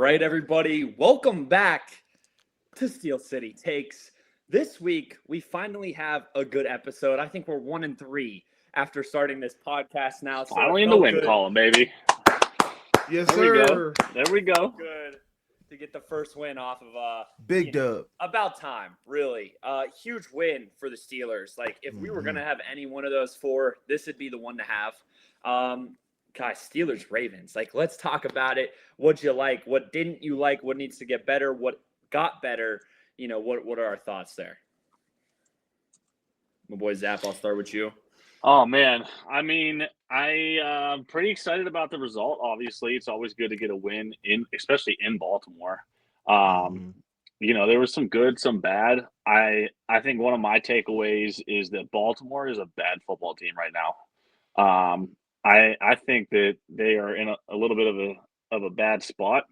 right, everybody. Welcome back to Steel City Takes. This week, we finally have a good episode. I think we're 1-3 after starting this podcast now. So Finally in the win column, baby. Yes, There sir. There we go. Good to get the first win off of Big dub. About time, really. Huge win for the Steelers. Like, if we were going to have any one of those four, this would be the one to have. Guys, Steelers, Ravens. Like, let's talk about it. What'd you like? What didn't you like? What needs to get better? What got better? You know, what are our thoughts there? My boy Zap, I'll start with you. Oh, man. I mean, I'm pretty excited about the result. Obviously, it's always good to get a win, especially in Baltimore. You know, there was some good, some bad. I think one of my takeaways is that Baltimore is a bad football team right now. I think that they are in a little bit of a bad spot.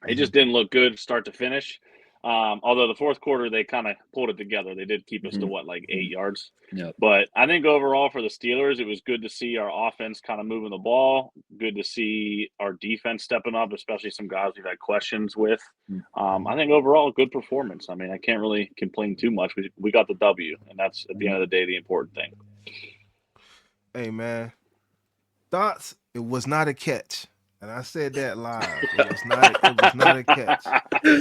It just didn't look good start to finish. Although the fourth quarter, they kind of pulled it together. They did keep us to 8 yards. Yep. But I think overall for the Steelers, it was good to see our offense kind of moving the ball. Good to see our defense stepping up, especially some guys we've had questions with. I think overall, good performance. I mean, I can't really complain too much. We got the W, and that's at the end of the day the important thing. Hey, man. Thoughts? It was not a catch. And I said that live. It was not a catch.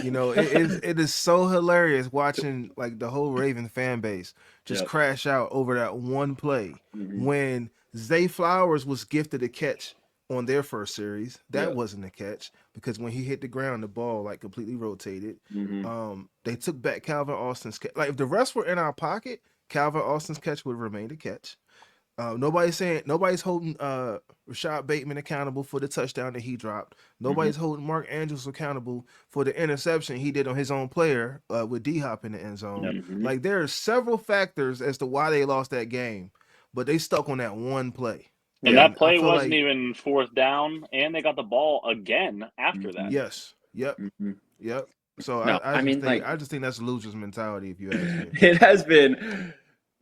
You know, it is so hilarious watching like the whole Raven fan base just crash out over that one play. When Zay Flowers was gifted a catch on their first series, that wasn't a catch because when he hit the ground, the ball like completely rotated. They took back Calvin Austin's catch. Like if the rest were in our pocket, Calvin Austin's catch would have remained a catch. Nobody's holding Rashad Bateman accountable for the touchdown that he dropped. Nobody's holding Mark Andrews accountable for the interception he did on his own player with D-Hop in the end zone. Like there are several factors as to why they lost that game, but they stuck on that one play. And that play wasn't even fourth down, and they got the ball again after that. Yes. Yep. So No, I just think that's a loser's mentality if you ask me. It has been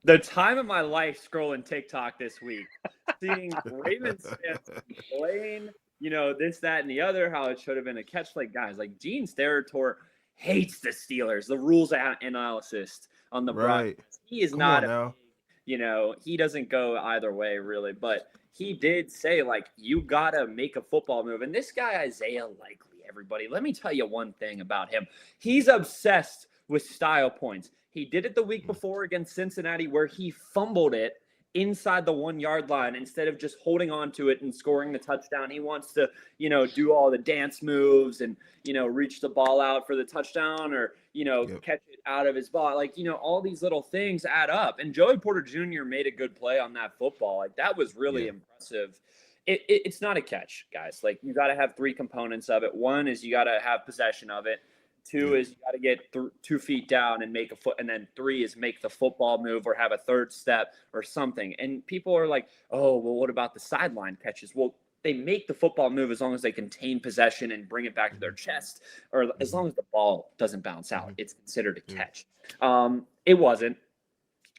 the time of my life scrolling TikTok this week, seeing Ravens fans complain, you know, this, that, and the other, how it should have been a catch. Like, guys, like Gene Steratore hates the Steelers, the rules analyst on the broadcast. He is you know, he doesn't go either way, really. But he did say, like, you got to make a football move. And this guy, Isaiah Likely, everybody, let me tell you one thing about him. He's obsessed with style points. He did it the week before against Cincinnati where he fumbled it inside the 1 yard line instead of just holding on to it and scoring the touchdown. He wants to, you know, do all the dance moves and, you know, reach the ball out for the touchdown or, you know, catch it out of his ball. Like, you know, all these little things add up. And Joey Porter Jr. made a good play on that football. Like, that was really impressive. It's not a catch, guys. Like, you got to have three components of it. One is you got to have possession of it. Two is you got to get 2 feet down and make a foot. And then three is make the football move or have a third step or something. And people are like, oh, well, what about the sideline catches? Well, they make the football move as long as they contain possession and bring it back to their chest, or as long as the ball doesn't bounce out, it's considered a catch. It wasn't.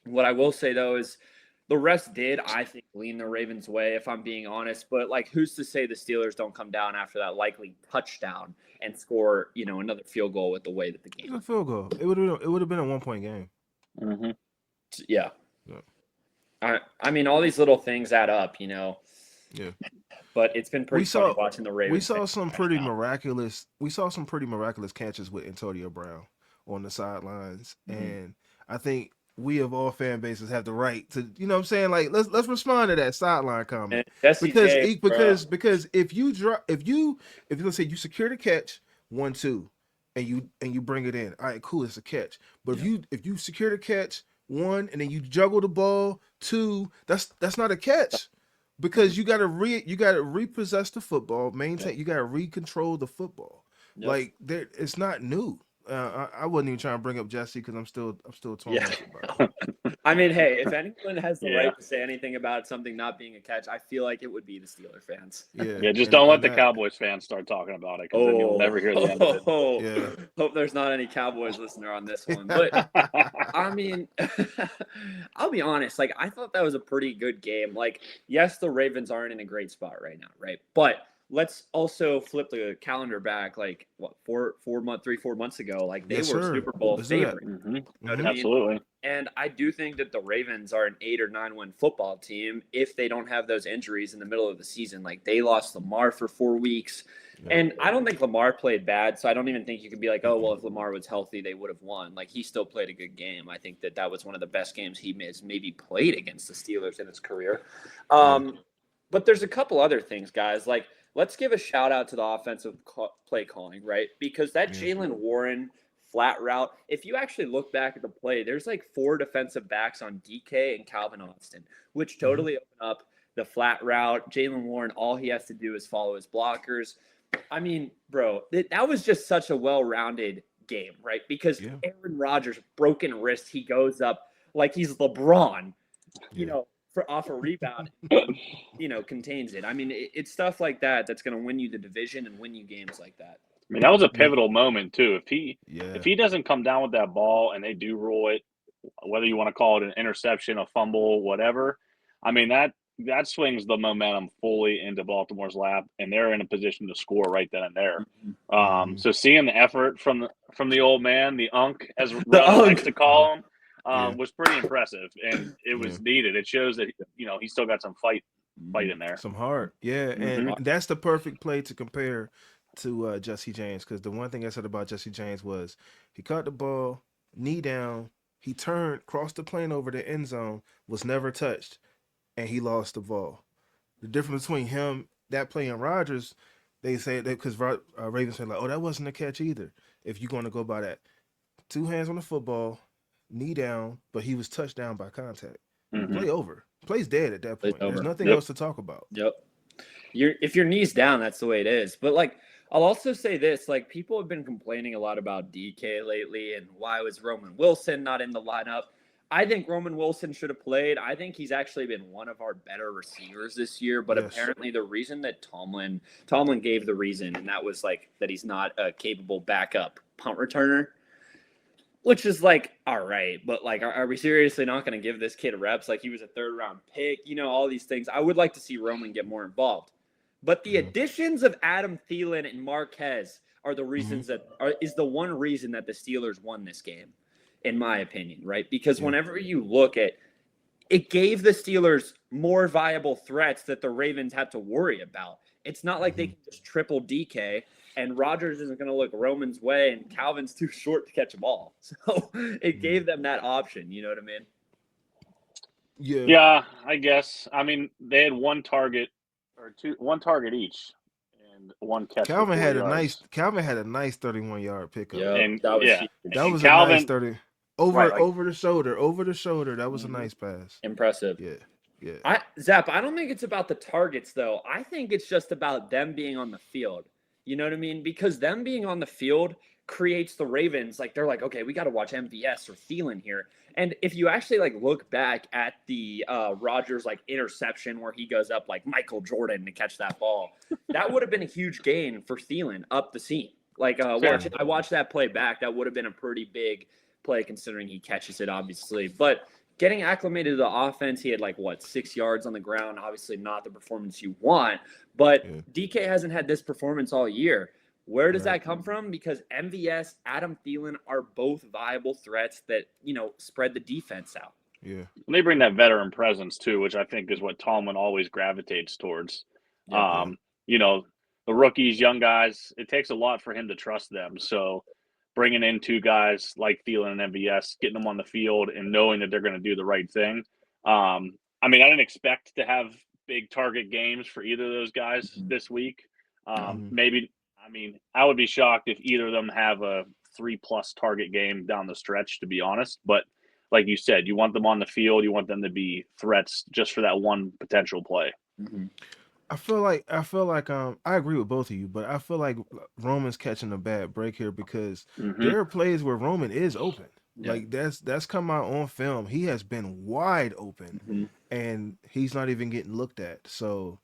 What I will say, though, is the rest did, I think, lean the Ravens' way, if I'm being honest. But, like, who's to say the Steelers don't come down after that likely touchdown and score, you know, another field goal with the way that the game. It's a field goal. It would have been a 1 point game. Yeah. I mean, all these little things add up, you know. Yeah. But it's been pretty funny watching the Ravens. We saw some pretty miraculous catches with Antonio Brown on the sidelines, and I think we of all fan bases have the right to, you know what I'm saying? Like, let's respond to that sideline comment. Because if let's say you secure the catch 1-2 and you bring it in, all right, cool, it's a catch. But if you secure the catch 1 and then you juggle the ball 2, that's not a catch. Because you gotta repossess the football, maintain, you gotta recontrol the football. Like it's not new. I wasn't even trying to bring up Jesse because I'm still torn up about it. I mean, hey, if anyone has the right to say anything about something not being a catch, I feel like it would be the Steelers fans. Just don't let the Cowboys fans start talking about it because then you'll never hear the end of it. Hope there's not any Cowboys listener on this one. But I mean, I'll be honest. Like, I thought that was a pretty good game. Like, yes, the Ravens aren't in a great spot right now, right? But let's also flip the calendar back, like what, 4 months ago, like they Yes, were sir. Super Bowl Let's do that. favorite. Mhm. You know what I mean? Absolutely. And I do think that the Ravens are an 8 or 9 win football team if they don't have those injuries in the middle of the season. Like they lost Lamar for 4 weeks. Yeah. And I don't think Lamar played bad. So I don't even think you can be like, oh, well, if Lamar was healthy, they would have won. Like he still played a good game. I think that was one of the best games he has maybe played against the Steelers in his career. But there's a couple other things, guys. Like, let's give a shout out to the offensive play calling, right? Because that Jalen Warren flat route, if you actually look back at the play, there's like 4 defensive backs on DK and Calvin Austin, which totally open up the flat route. Jalen Warren, all he has to do is follow his blockers. I mean, bro, that was just such a well-rounded game, right? Because Aaron Rodgers, broken wrist, he goes up like he's LeBron, you know, off a rebound, contains it. I mean, it's stuff like that that's going to win you the division and win you games like that. I mean, that was a pivotal moment too. If he doesn't come down with that ball and they do rule it, whether you want to call it an interception, a fumble, whatever, I mean that swings the momentum fully into Baltimore's lap, and they're in a position to score right then and there. So seeing the effort from the old man, the Unk, as Ron likes to call him, was pretty impressive, and it was needed. It shows that he's still got some fight in there, some heart. And that's the perfect play to compare to Jesse James, because the one thing I said about Jesse James was he caught the ball, knee down, he turned, crossed the plane over the end zone, was never touched, and he lost the ball. The difference between him, that play, and Rodgers, they say that because Ravens said, like, oh, that wasn't a catch either. If you're going to go by that, 2 hands on the football, knee down, but he was touched down by contact. Play over. Play's dead at that point. There's nothing else to talk about. If your knee's down, that's the way it is. But like, I'll also say this: like, people have been complaining a lot about DK lately, and why was Roman Wilson not in the lineup? I think Roman Wilson should have played. I think he's actually been one of our better receivers this year. But apparently, the reason that Tomlin gave the reason, and that was like that he's not a capable backup punt returner. Which is like, all right, but like, are we seriously not going to give this kid reps? Like, he was a 3rd-round pick, all these things. I would like to see Roman get more involved. But the additions of Adam Thielen and Marquez are the reasons is the one reason that the Steelers won this game, in my opinion, right? Because whenever you look at it, gave the Steelers more viable threats that the Ravens had to worry about. It's not like they can just triple DK. And Rodgers isn't going to look Roman's way, and Calvin's too short to catch a ball. So it gave them that option. You know what I mean? Yeah, I guess. I mean, they had one target each, and one catch. Calvin had a nice 31-yard pickup. Yeah, and that was a nice 30 over the shoulder. That was a nice pass. Impressive. Yeah. Zap, I don't think it's about the targets though. I think it's just about them being on the field. You know what I mean? Because them being on the field creates the Ravens. Like, they're like, okay, we got to watch MVS or Thielen here. And if you actually like look back at the Rodgers like interception where he goes up like Michael Jordan to catch that ball, that would have been a huge gain for Thielen up the seam. Like, I watched that play back. That would have been a pretty big play considering he catches it, obviously. But getting acclimated to the offense, he had 6 yards on the ground. Obviously not the performance you want, but DK hasn't had this performance all year. Where does that come from? Because MVS, Adam Thielen are both viable threats that, spread the defense out. Yeah. And they bring that veteran presence too, which I think is what Tomlin always gravitates towards. The rookies, young guys, it takes a lot for him to trust them. So bringing in 2 guys like Thielen and MVS, getting them on the field and knowing that they're going to do the right thing. I didn't expect to have big target games for either of those guys this week. I would be shocked if either of them have a 3+ target game down the stretch, to be honest. But like you said, you want them on the field. You want them to be threats just for that one potential play. I feel like I agree with both of you, but I feel like Roman's catching a bad break here because there are plays where Roman is open. Like that's come out on film. He has been wide open, and he's not even getting looked at. So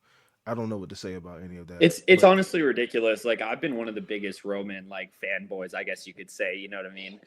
I don't know what to say about any of that. It's honestly ridiculous. Like, I've been one of the biggest Roman fanboys, I guess you could say. You know what I mean?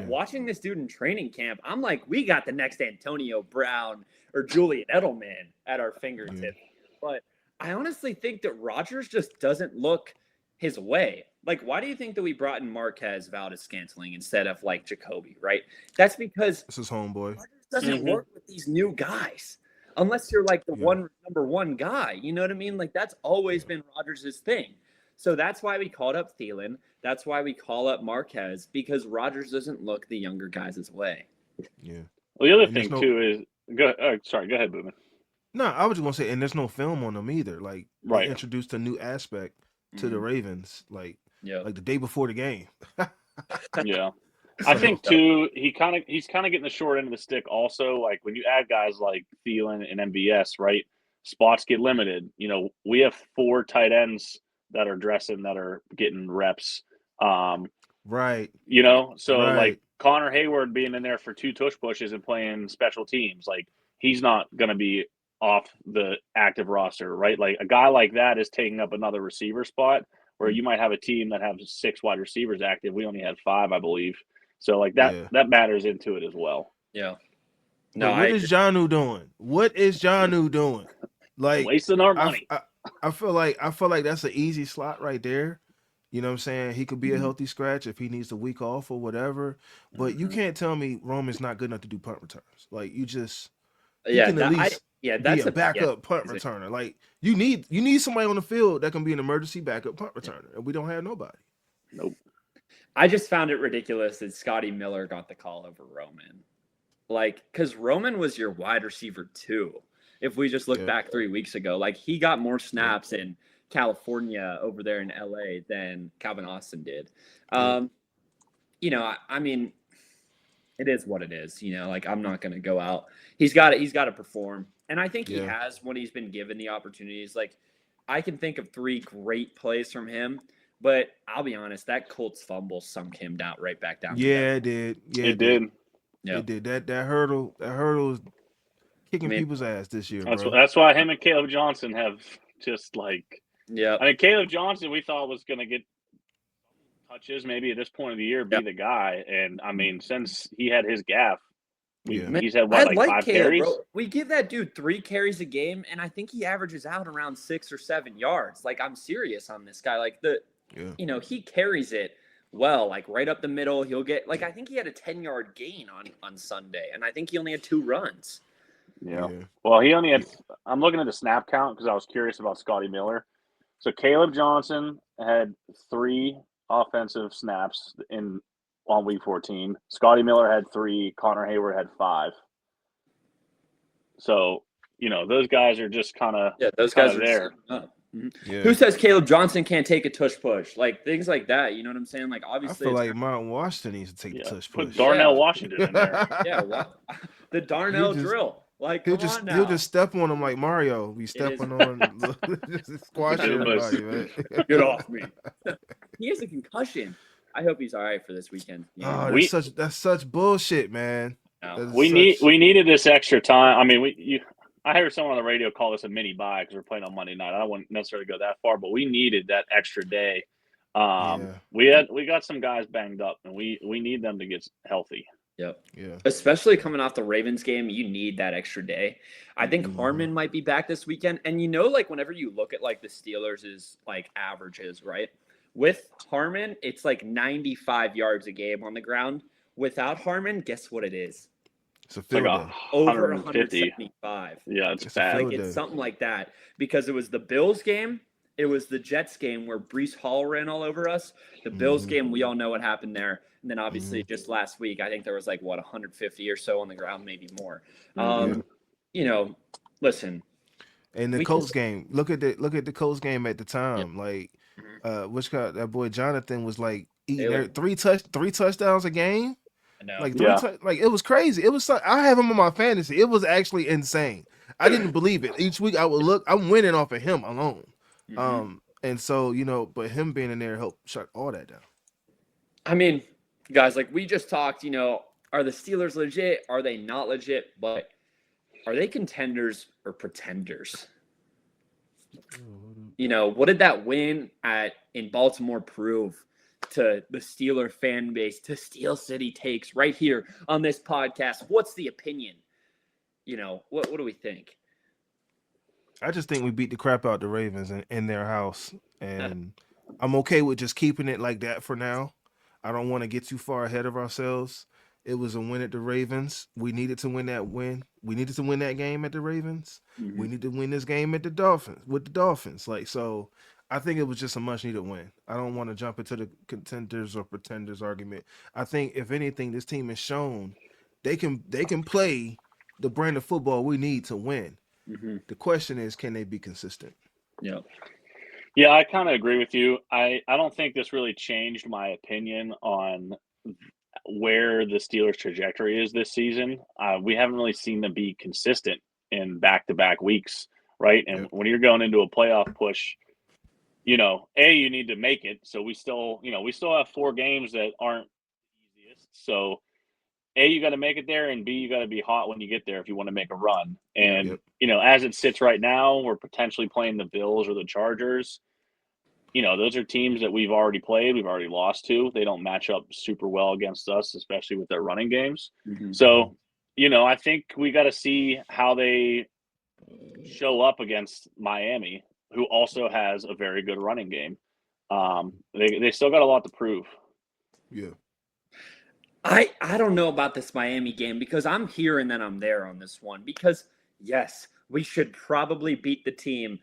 Watching this dude in training camp, I'm like, we got the next Antonio Brown or Julian Edelman at our fingertips. But I honestly think that Rodgers just doesn't look his way. Like, why do you think that we brought in Marquez Valdez-Scantling instead of like Jacoby, right? That's because This is homeboy. Rodgers doesn't work with these new guys unless you're like the number one guy. You know what I mean? Like, that's always been Rodgers' thing. So that's why we called up Thielen. That's why we call up Marquez, because Rodgers doesn't look the younger guys' way. Yeah. Well, the other thing too is go ahead, Boomin. No, I was just gonna say, and there's no film on them either. Like, they introduced a new aspect to the Ravens, like the day before the game. Yeah, I think too. He's kind of getting the short end of the stick. Also, like when you add guys like Thielen and MVS, right? Spots get limited. You know, we have 4 tight ends that are dressing, that are getting reps. Right. You know, so like Connor Hayward being in there for 2 tush pushes and playing special teams, like he's not going to be off the active roster, right? Like a guy like that is taking up another receiver spot where you might have a team that has 6 wide receivers active. We only had 5, I believe. So like that matters into it as well. Yeah. No, what is Jonnu doing? What is Jonnu doing? Like wasting our money. I feel like that's an easy slot right there. You know what I'm saying? He could be a healthy scratch if he needs a week off or whatever. But you can't tell me Roman's not good enough to do punt returns. Like you just can at least be a backup punt returner. Like you need somebody on the field that can be an emergency backup punt returner, and we don't have nobody. Nope. I just found it ridiculous that Scotty Miller got the call over Roman. Like, because Roman was your wide receiver too. If we just look back 3 weeks ago, like he got more snaps in California over there in LA than Calvin Austin did. You know, I mean, it is what it is. You know, like I'm not going to go out. He's got to perform, and I think he has when he's been given the opportunities. Like I can think of 3 great plays from him, but I'll be honest, that Colts fumble sunk him down right back down. Yeah, it did. Yeah, it did. Yeah, it did. That hurdle is kicking people's ass this year, bro. That's why him and Caleb Johnson have just like. Yeah, I mean, Caleb Johnson, we thought was going to get touches maybe at this point of the year, be the guy. And I mean, since he had his gaff, he's had like 5 carries. Bro. We give that dude 3 carries a game, and I think he averages out around 6 or 7 yards. Like I'm serious on this guy. Like you know, he carries it well, like right up the middle. He'll get like I think he had a 10-yard gain on Sunday, and I think he only had 2 runs. Yeah. Well, he only had. I'm looking at the snap count because I was curious about Scotty Miller. So Caleb Johnson had 3 offensive snaps on week 14. Scotty Miller had 3. Connor Hayward had 5. So, you know, those guys are just kind of those guys are there. Who says Caleb Johnson can't take a tush push? Like things like that. You know what I'm saying? Like obviously, I feel like Martin Washington needs to take the tush push. Put Darnell Washington in there. The Darnell drill. Like he'll just step on him like Mario. We stepping on squash everybody, man. Get off me. He has a concussion. I hope he's all right for this weekend. Yeah. Oh, that's such bullshit, man. No. We needed this extra time. I mean, I heard someone on the radio call this a mini bye because we're playing on Monday night. I don't want necessarily go that far, but we needed that extra day. We got some guys banged up, and we need them to get healthy. Yep. Yeah. Especially coming off the Ravens game, you need that extra day. I think Harmon might be back this weekend. And you know, like whenever you look at like the Steelers' like averages, right? With Harmon, it's like 95 yards a game on the ground. Without Harmon, guess what it is? It's a field day. Over 175. Yeah, it's bad. Like it's something like that. Because it was the Bills game. It was the Jets game where Breece Hall ran all over us. The Bills game, we all know what happened there. And then obviously just last week, I think there was like 150 or so on the ground, maybe more. You know, listen. And the Colts game, look at the Colts game at the time. Like, that boy Jonathan was like eating 3 touchdowns a game. I know. Like like it was crazy. It was I have him on my fantasy. It was actually insane. I didn't believe it. Each week I would look. I'm winning off of him alone. And so you know, but him being in there helped shut all that down. I mean, guys, like we just talked, you know, are the Steelers legit? Are they not legit? But are they contenders or pretenders? You know, what did that win in Baltimore prove to the Steeler fan base, to Steel City Takes right here on this podcast? What's the opinion? You know, what do we think? I just think we beat the crap out the Ravens in their house, and I'm okay with just keeping it like that for now. I don't want to get too far ahead of ourselves. It was a win at the Ravens. We needed to win that win. We needed to win that game at the Ravens. Mm-hmm. We need to win this game at the Dolphins with the Dolphins. Like so, I think it was just a much needed win. I don't want to jump into the contenders or pretenders argument. I think if anything, this team has shown they can play the brand of football we need to win. Mm-hmm. The question is, can they be consistent? Yeah. Yeah, I kind of agree with you. I don't think this really changed my opinion on where the Steelers' trajectory is this season. We haven't really seen them be consistent in back-to-back weeks, right? And when you're going into a playoff push, you need to make it. So we still have 4 games that aren't the easiest. So you got to make it there, and B, you got to be hot when you get there if you want to make a run. And, as it sits right now, we're potentially playing the Bills or the Chargers. Those are teams that we've already played, we've already lost to. They don't match up super well against us, especially with their running games. Mm-hmm. So, I think we got to see how they show up against Miami, who also has a very good running game. They still got a lot to prove. Yeah. I don't know about this Miami game because I'm here and then I'm there on this one. Because, yes, we should probably beat the team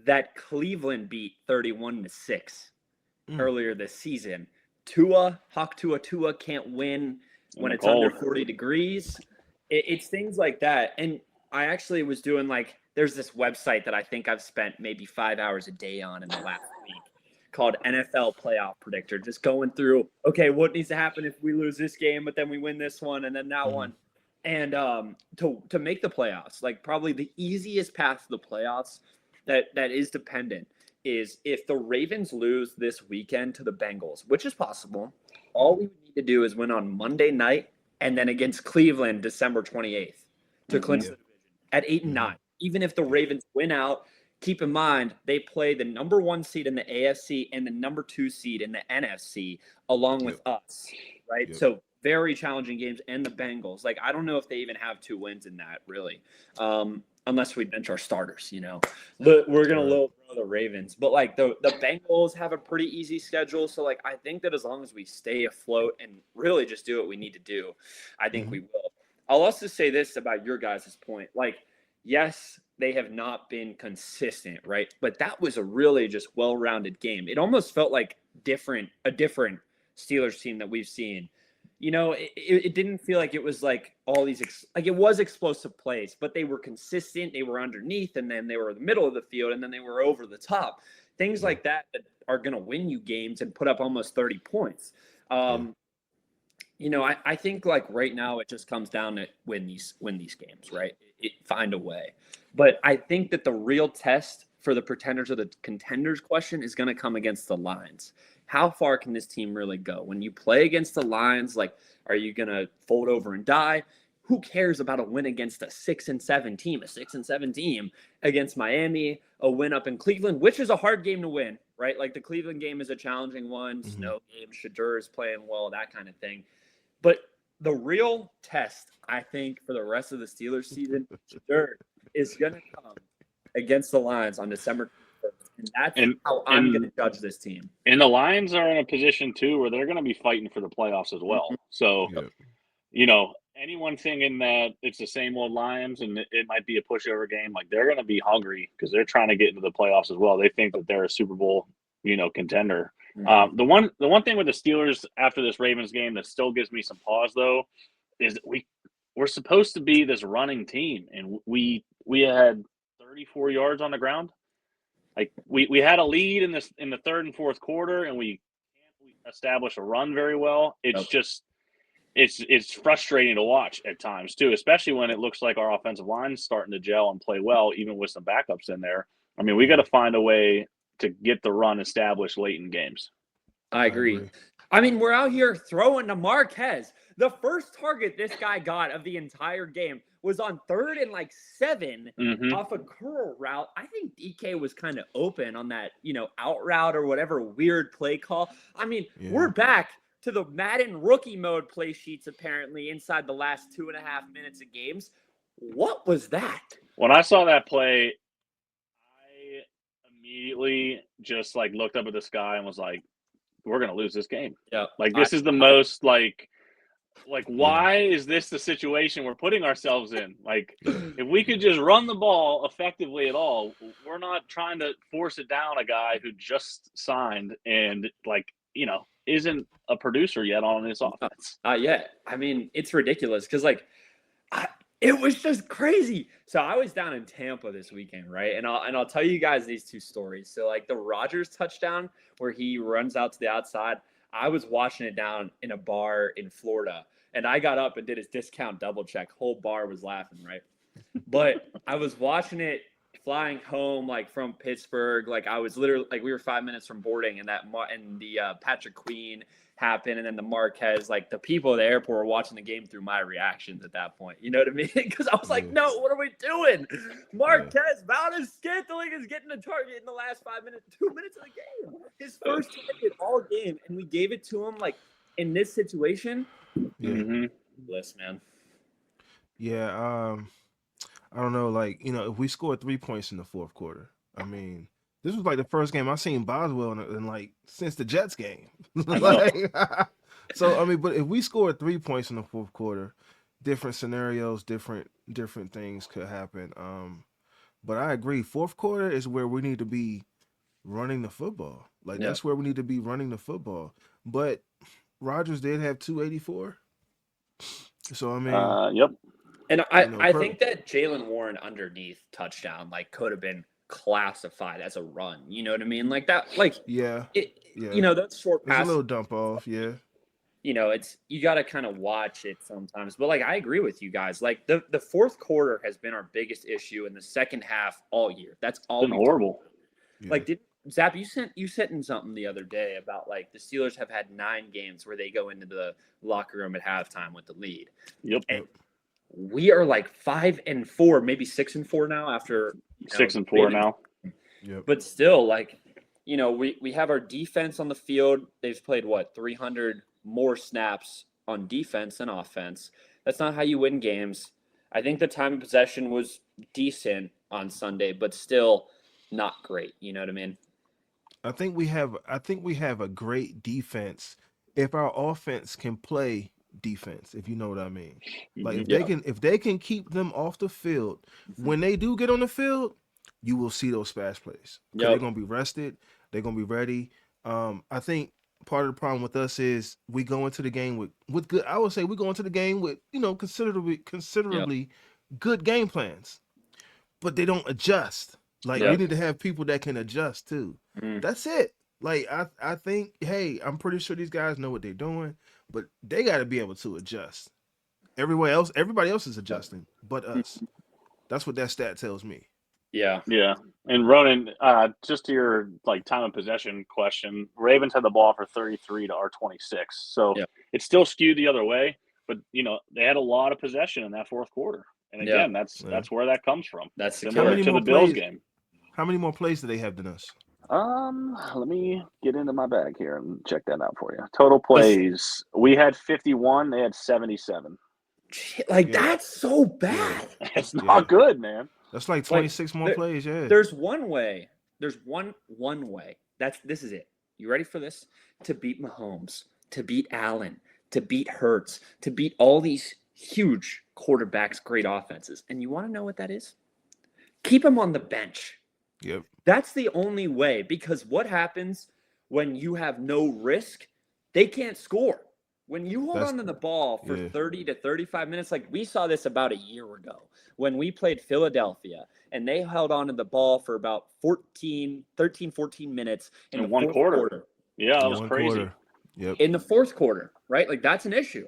that Cleveland beat 31-6 earlier this season. Tua can't win when it's under 40 degrees. It's things like that. And I actually was doing there's this website that I think I've spent maybe 5 hours a day on in the last week called NFL Playoff Predictor, just going through, okay, what needs to happen if we lose this game, but then we win this one and then that one. And to make the playoffs, probably the easiest path to the playoffs that is dependent is if the Ravens lose this weekend to the Bengals, which is possible, all we would need to do is win on Monday night and then against Cleveland December 28th to clinch the division at 8-9. Even if the Ravens win out, keep in mind they play the number 1 seed in the AFC and the number 2 seed in the NFC along with us, right? So very challenging games, and the Bengals. I don't know if they even have 2 wins in that, really. Unless we bench our starters, But we're going to low blow the Ravens. But, the Bengals have a pretty easy schedule. So, I think that as long as we stay afloat and really just do what we need to do, I think we will. I'll also say this about your guys' point. Yes, they have not been consistent, right? But that was a really just well-rounded game. It almost felt like a different Steelers team that we've seen. It didn't feel like it was all these it was explosive plays, but they were consistent. They were underneath, and then they were in the middle of the field, and then they were over the top. Things like that are going to win you games and put up almost 30 points. I think right now it just comes down to win these games, right? Find a way. But I think that the real test for the pretenders or the contenders question is going to come against the Lions. How far can this team really go? When you play against the Lions, are you going to fold over and die? Who cares about a win against a 6-7 team? A 6-7 team against Miami, a win up in Cleveland, which is a hard game to win, right? The Cleveland game is a challenging one. Snow game, Shadur is playing well, that kind of thing. But the real test, I think, for the rest of the Steelers season, Shadur is going to come against the Lions on December 21st. And that's how I'm going to judge this team. And the Lions are in a position, too, where they're going to be fighting for the playoffs as well. So, anyone thinking that it's the same old Lions and it might be a pushover game, they're going to be hungry because they're trying to get into the playoffs as well. They think that they're a Super Bowl, contender. The one thing with the Steelers after this Ravens game that still gives me some pause, though, is that we're supposed to be this running team, and we had 34 yards on the ground. We had a lead in the third and fourth quarter, and we can't establish a run very well. It's just it's frustrating to watch at times too, especially when it looks like our offensive line's starting to gel and play well, even with some backups in there. I mean, we got to find a way to get the run established late in games. I agree. I mean, we're out here throwing to Marquez. The first target this guy got of the entire game was on 3rd and 7 off a curl route. I think DK was kind of open on that, out route or whatever weird play call. I mean, we're back to the Madden rookie mode play sheets apparently inside the last 2.5 minutes of games. What was that? When I saw that play, immediately just like looked up at the sky and was like, we're going to lose this game. Yeah. Like this is the most like why is this the situation we're putting ourselves in? Like if we could just run the ball effectively at all, we're not trying to force it down a guy who just signed and like, you know, isn't a producer yet on his offense. Not yet. I mean, it's ridiculous because like it was just crazy. So I was down in Tampa this weekend, right? And I'll tell you guys these two stories. So like the Rodgers touchdown where he runs out to the outside, I was watching it down in a bar in Florida, and I got up and did his discount double check. Whole bar was laughing, right? But I was watching it flying home like from Pittsburgh. Like I was literally like we were 5 minutes from boarding, and the Patrick Queen happened, and then the Marquez, like the people at the airport were watching the game through my reactions at that point. You know what I mean? Because I was like, no, what are we doing? Marquez, Valdez Scantling is getting a target in the last 2 minutes of the game. His first target all game, and we gave it to him like in this situation. Yeah. Bliss, man. Yeah. I don't know. Like, you know, if we scored 3 points in the fourth quarter, I mean, this was like the first game I've seen Boswell in like since the Jets game. Like, so I mean, but if we scored 3 points in the fourth quarter, different scenarios, different things could happen. But I agree, fourth quarter is where we need to be running the football. Like that's where we need to be running the football. But Rodgers did have 284. So I mean, yep. And I think that Jaylen Warren underneath touchdown like could have been classified as a run. You know what I mean? Like that. Like yeah. You know, those short passes. It's a little dump off. Yeah. You know, it's you got to kind of watch it sometimes. But like I agree with you guys. Like the fourth quarter has been our biggest issue in the second half all year. That's all. It's been horrible. Yeah. Like Zap, you sent in something the other day about like the Steelers have had 9 games where they go into the locker room at halftime with the lead. Yep. And we are like 5-4, maybe 6-4 now after 6-4 now. Yep. But still, like, you know, we have our defense on the field. They've played 300 more snaps on defense than offense. That's not how you win games. I think the time of possession was decent on Sunday, but still not great. You know what I mean? I think we have a great defense if our offense can play defense, if you know what I mean. Like if they can keep them off the field, when they do get on the field, you will see those splash plays. They're gonna be rested, they're gonna be ready. I think part of the problem with us is we go into the game with good. I would say we go into the game with, you know, considerably good game plans, but they don't adjust. Like we need to have people that can adjust too. That's it. Like I think, hey, I'm pretty sure these guys know what they're doing, but they got to be able to adjust. Everybody else is adjusting, but us. That's what that stat tells me. Yeah. And Ronan, just to your like time of possession question, Ravens had the ball for 33 to our 26, so it's still skewed the other way. But you know they had a lot of possession in that fourth quarter, and again, that's where that comes from. That's similar to the Bills game. How many more plays do they have than us? Let me get into my bag here and check that out for you. Total plays, we had 51. They had 77. Like that's so bad. It's not good, man. That's like 26 more plays. Yeah. There's one way. There's one way. This is it. You ready for this? To beat Mahomes, to beat Allen, to beat Hurts, to beat all these huge quarterbacks, great offenses. And you want to know what that is? Keep them on the bench. Yep. That's the only way, because what happens when you have no risk? They can't score. When you hold on to the ball for 30 to 35 minutes, like we saw this about a year ago when we played Philadelphia, and they held on to the ball for about 14 minutes in one quarter. Yeah, that was crazy. Yep. In the fourth quarter, right? Like that's an issue.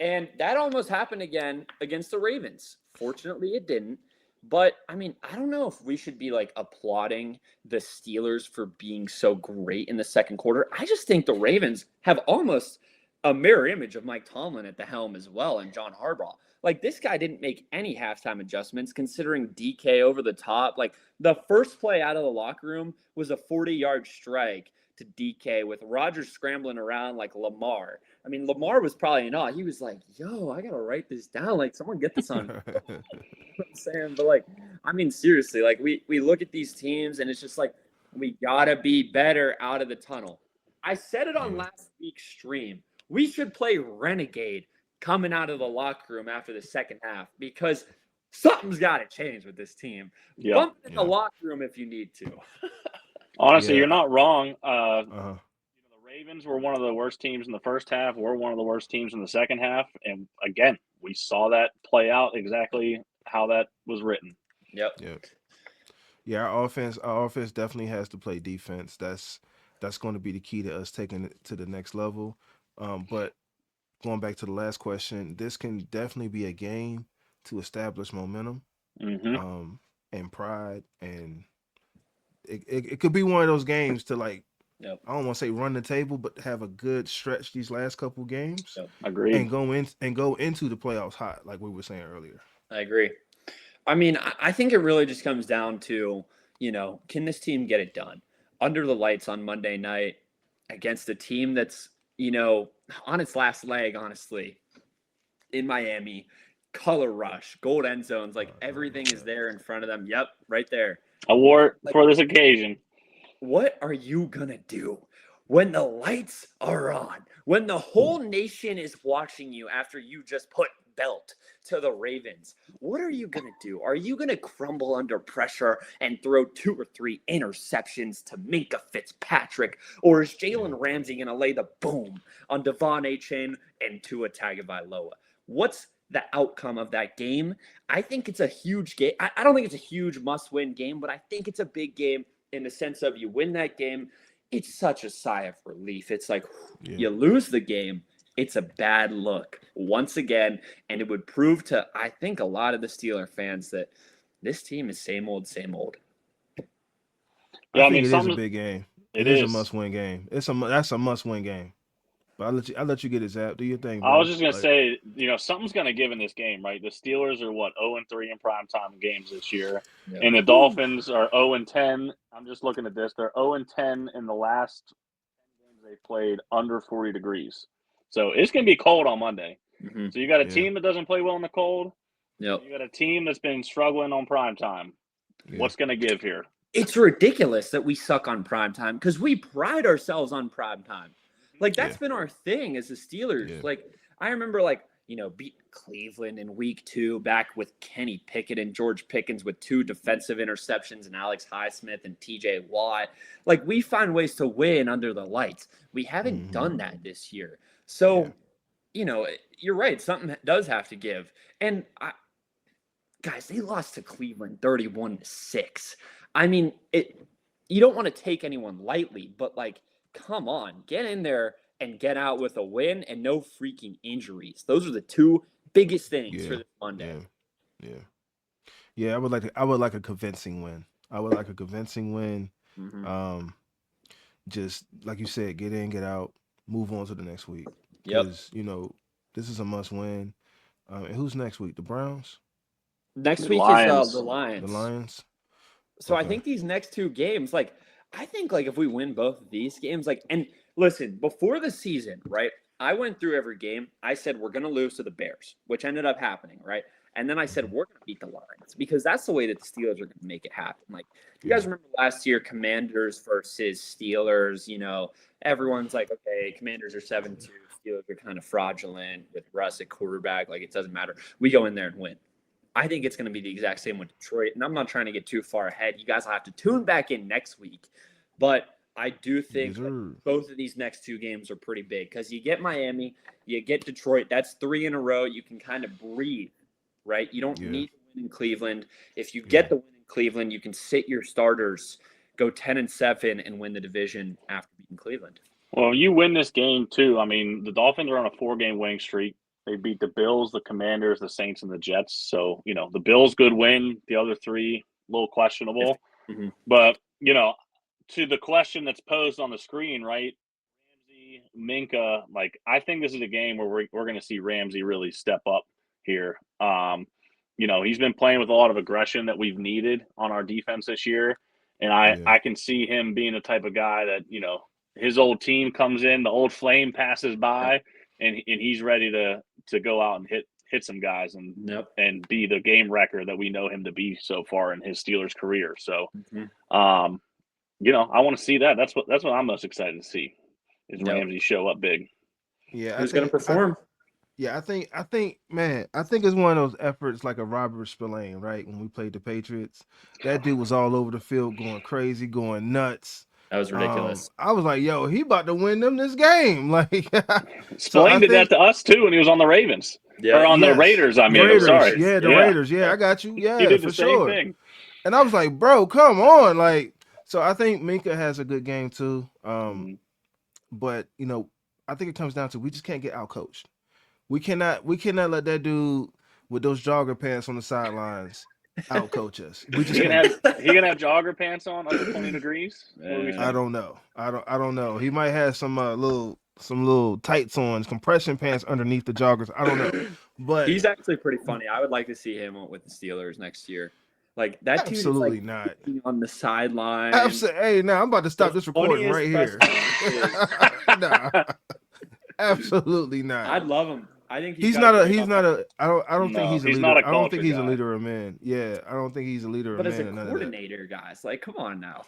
And that almost happened again against the Ravens. Fortunately, it didn't. But, I mean, I don't know if we should be, like, applauding the Steelers for being so great in the second quarter. I just think the Ravens have almost a mirror image of Mike Tomlin at the helm as well, and John Harbaugh. Like, this guy didn't make any halftime adjustments considering DK over the top. Like, the first play out of the locker room was a 40-yard strike to DK with Rodgers scrambling around like Lamar. I mean, Lamar was probably not. He was like, yo, I got to write this down. Like, someone get this on. You know what I'm saying? But, like, I mean, seriously, like, we look at these teams, and it's just like We got to be better out of the tunnel. I said it on last week's stream. We should play Renegade coming out of the locker room after the second half because something's got to change with this team. Bump it in the locker room if you need to. Honestly, you're not wrong. The Ravens were one of the worst teams in the first half. We're one of the worst teams in the second half. And again, we saw that play out exactly how that was written. Yep. Yeah, our offense definitely has to play defense. That's going to be the key to us taking it to the next level. But going back to the last question, this can definitely be a game to establish momentum, and pride, and it could be one of those games to like. Yep. I don't want to say run the table, but have a good stretch these last couple games. Yep. Agreed. And go into the playoffs hot, like we were saying earlier. I agree. I mean, I think it really just comes down to, can this team get it done under the lights on Monday night against a team that's, on its last leg, honestly, in Miami, color rush, gold end zones, like everything is there in front of them. Yep, right there. I wore it for this occasion. What are you going to do when the lights are on, when the whole nation is watching you after you just put belt to the Ravens? What are you going to do? Are you going to crumble under pressure and throw 2 or 3 interceptions to Minka Fitzpatrick? Or is Jalen Ramsey going to lay the boom on Devon Achane and Tua Tagovailoa? What's the outcome of that game? I think it's a huge game. I don't think it's a huge must-win game, but I think it's a big game in the sense of you win that game, it's such a sigh of relief. It's like you lose the game, it's a bad look once again, and it would prove to, I think, a lot of the Steeler fans that this team is same old, same old. Yeah, I think it is a big game. It is a must-win game. That's a must-win game. But I'll let you get it, Zap. Do your thing, bro. I was just gonna say, something's gonna give in this game, right? The Steelers are 0-3 in primetime games this year, and the Dolphins are 0-10. I'm just looking at this; they're 0-10 in the last 10 games they've played under 40 degrees. So it's gonna be cold on Monday. Mm-hmm. So you got a team that doesn't play well in the cold. Yep. You got a team that's been struggling on primetime. What's gonna give here? It's ridiculous that we suck on primetime because we pride ourselves on primetime. Like, that's been our thing as the Steelers. Yeah. Like, I remember, beat Cleveland in week 2 back with Kenny Pickett and George Pickens with 2 defensive interceptions and Alex Highsmith and TJ Watt. Like, we find ways to win under the lights. We haven't done that this year. So, you're right. Something does have to give. And, guys, they lost to Cleveland 31-6. I mean, you don't want to take anyone lightly, but, come on, get in there and get out with a win and no freaking injuries. Those are the 2 biggest things for this Monday. Yeah. I would like a convincing win. Just like you said, get in, get out, move on to the next week. Because this is a must win. And who's next week? The Browns? Next week is the Lions. The Lions. So I think these next 2 games, I think if we win both of these games, and listen, before the season, right, I went through every game. I said we're going to lose to the Bears, which ended up happening, right? And then I said we're going to beat the Lions because that's the way that the Steelers are going to make it happen. You guys remember last year, Commanders versus Steelers, everyone's like, okay, Commanders are 7-2. Steelers are kind of fraudulent with Russ at quarterback. It doesn't matter. We go in there and win. I think it's going to be the exact same with Detroit, and I'm not trying to get too far ahead. You guys will have to tune back in next week, but I do think both of these next 2 games are pretty big because you get Miami, you get Detroit. That's 3 in a row. You can kind of breathe, right? You don't need to win in Cleveland. If you get the win in Cleveland, you can sit your starters, go 10-7, and win the division after beating Cleveland. Well, you win this game too. I mean, the Dolphins are on a 4-game winning streak. They beat the Bills, the Commanders, the Saints, and the Jets. So, the Bills, good win. The other 3, a little questionable. Mm-hmm. But, to the question that's posed on the screen, right, Ramsey, Minka, I think this is a game where we're going to see Ramsey really step up here. He's been playing with a lot of aggression that we've needed on our defense this year. And I can see him being the type of guy that, his old team comes in, the old flame passes by, and he's ready to go out and hit some guys and be the game wrecker that we know him to be so far in his Steelers career. So, I want to see that. That's what I'm most excited to see is Yep. Ramsey show up big. Yeah, Who's going to perform? I think, man, I think it's one of those efforts like a Robert Spillane, right? When we played the Patriots, that dude was all over the field, going crazy, going nuts. That was ridiculous. I was like, yo, he about to win them this game. Like, Spillane did that to us too when he was on the Ravens. Yeah. Or on the Raiders, I mean. Raiders, I'm sorry. yeah, the Raiders. Yeah, I got you. Yeah, he did for the same sure. thing. And I was like, bro, come on. Like, so I think Minka has a good game too. But I think it comes down to we just can't get out coached. We cannot let that dude with those jogger pants on the sidelines out coach us. We just he gonna have jogger pants on under 20 degrees. I don't know. I don't know. He might have some little tights on, compression pants underneath the joggers. I don't know. But he's actually pretty funny. I would like to see him with the Steelers next year. Like that dude absolutely is not on the sideline. Hey, now I'm about to stop this recording right here. Nah, absolutely not. I'd love him. I think I don't think he's a leader. I don't think he's a leader of men. Yeah, I don't think he's a leader of men. But as a coordinator, guys, like, come on now.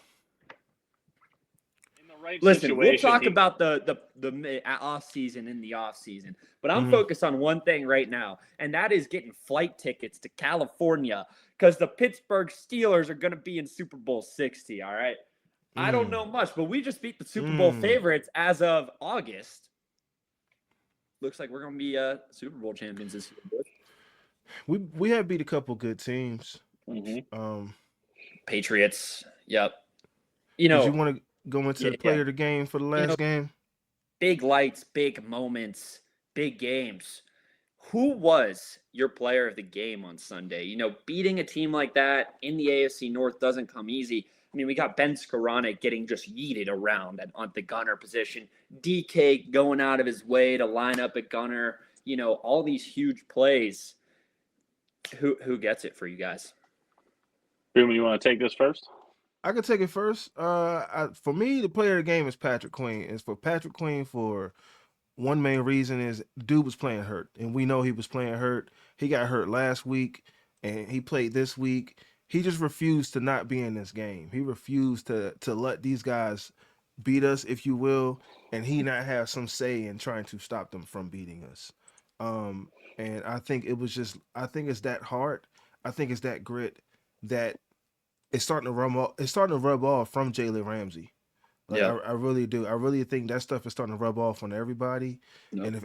In the right Listen, we'll talk situation, about the off season in the off season, but I'm focused on one thing right now, and that is getting flight tickets to California because the Pittsburgh Steelers are going to be in Super Bowl 60. All right, I don't know much, but we just beat the Super Bowl favorites as of August. Looks like we're going to be Super Bowl champions this year. We have beat a couple good teams. Patriots. Yep. Did you want to go into the player of the game for the last game? Big lights, big moments, big games. Who was your player of the game on Sunday? Beating a team like that in the AFC North doesn't come easy. I mean, we got Ben Skoranek getting just yeeted around on the gunner position. DK going out of his way to line up at gunner. All these huge plays. Who gets it for you guys? Boomin, you want to take this first? I could take it first. For me, the player of the game is Patrick Queen. It's for Patrick Queen for one main reason is dude was playing hurt, and we know he was playing hurt. He got hurt last week, and he played this week. He just refused to not be in this game. He refused to let these guys beat us, if you will, and he not have some say in trying to stop them from beating us. And I think it's that heart. I think it's that grit that it's starting to rub off. It's starting to rub off from Jalen Ramsey. Like, yeah. I really do. I really think that stuff is starting to rub off on everybody. Yep. And if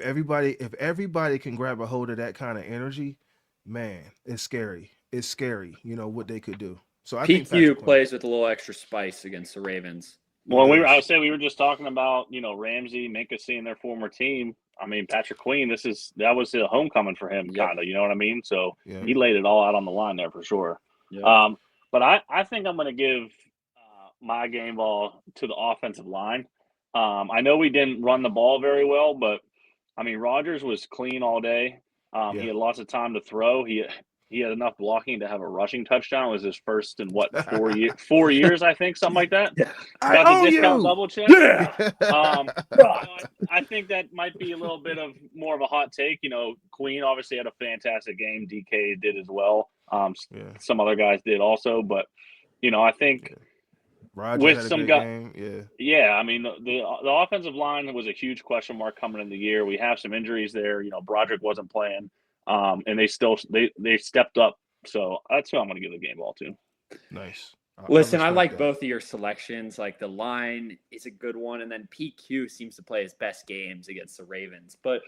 everybody can grab a hold of that kind of energy, man, it's scary. It's scary, what they could do. So I think PQ plays with a little extra spice against the Ravens. Well, I would say we were just talking about, Ramsey, Minka seeing their former team. I mean, Patrick Queen, that was a homecoming for him, kind of, you know what I mean? So he laid it all out on the line there for sure. Yep. But I think I'm going to give my game ball to the offensive line. I know we didn't run the ball very well, but, I mean, Rodgers was clean all day. He had lots of time to throw. He had enough blocking to have a rushing touchdown. It was his first in 4 years, I think, something like that. Got the discount double check. Yeah. I think that might be a little bit of more of a hot take. Queen obviously had a fantastic game. DK did as well. Some other guys did also, but I think with some guys, I mean the offensive line was a huge question mark coming in the year. We have some injuries there. Broderick wasn't playing. And they stepped up. So that's who I'm going to give the game ball to. Nice. Listen, I like both of your selections. Like the line is a good one. And then PQ seems to play his best games against the Ravens. But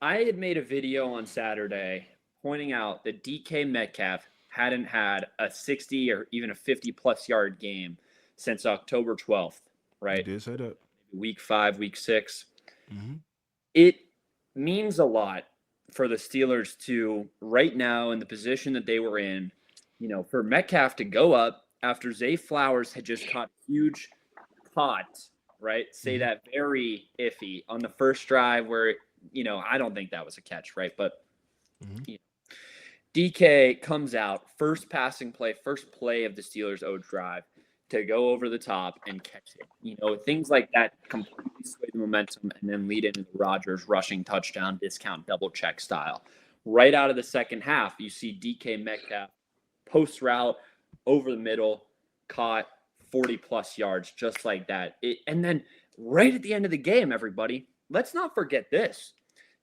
I had made a video on Saturday pointing out that DK Metcalf hadn't had a 60 or even a 50-plus yard game since October 12th, right? You did say that. Week 5, week 6. Mm-hmm. It means a lot for the Steelers to, right now in the position that they were in, for Metcalf to go up after Zay Flowers had just caught a huge pot, right? Say that very iffy on the first drive where, I don't think that was a catch, right? But DK comes out, first passing play, first play of the Steelers' O drive to go over the top and catch it. Things like that completely sway the momentum and then lead into the Rodgers rushing touchdown discount double check style. Right out of the second half, you see DK Metcalf post route over the middle, caught 40-plus yards just like that. And then right at the end of the game, everybody, let's not forget this.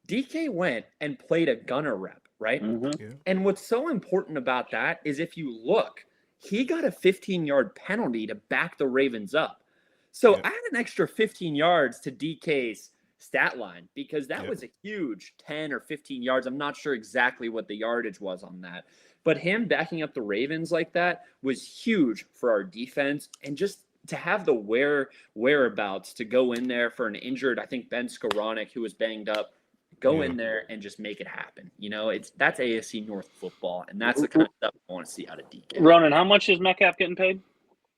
DK went and played a gunner rep, right? Mm-hmm. Yeah. And what's so important about that is if you look, he got a 15-yard penalty to back the Ravens up. So Yeah. add an extra 15 yards to DK's stat line because that was a huge 10 or 15 yards. I'm not sure exactly what the yardage was on that. But him backing up the Ravens like that was huge for our defense. And just to have the whereabouts to go in there for an injured, I think Ben Skoranek, who was banged up, go in there and just make it happen. You know, that's AFC North football, and that's the kind of stuff I want to see out of DK. Ronan, how much is Metcalf getting paid?